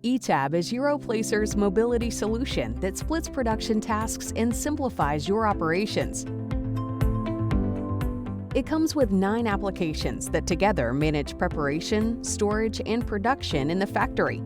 ETAB is Europlacer's mobility solution that splits production tasks and simplifies your operations. It comes with 9 applications that together manage preparation, storage, and production in the factory.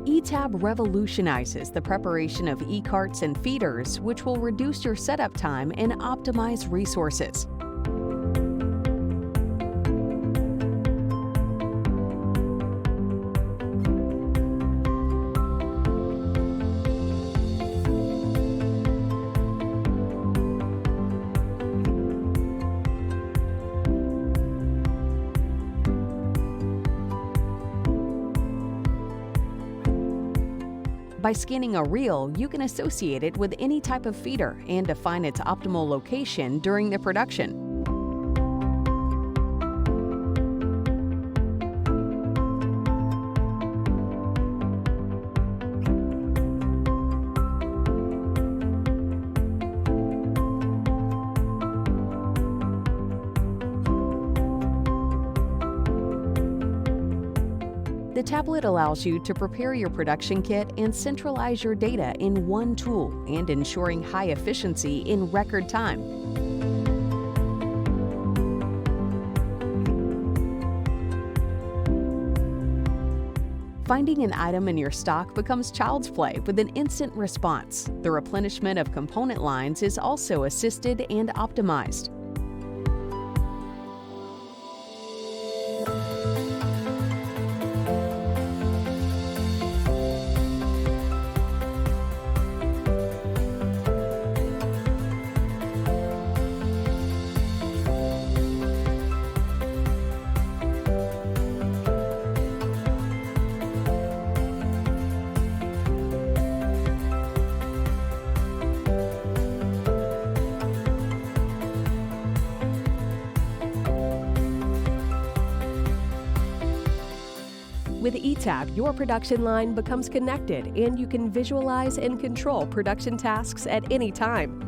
ETAB revolutionizes the preparation of e-carts and feeders, which will reduce your setup time and optimize resources. By scanning a reel, you can associate it with any type of feeder and define its optimal location during the production. The tablet allows you to prepare your production kit and centralize your data in one tool and ensuring high efficiency in record time. Finding an item in your stock becomes child's play with an instant response. The replenishment of component lines is also assisted and optimized. With ETAB, your production line becomes connected and you can visualize and control production tasks at any time.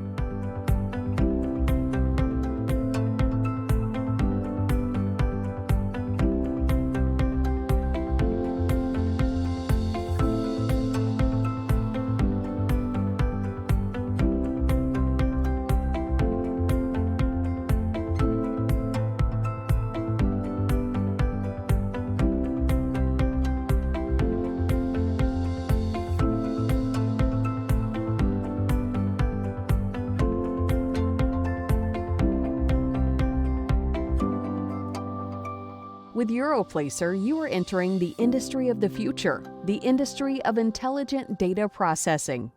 With Europlacer, you are entering the industry of the future, the industry of intelligent data processing.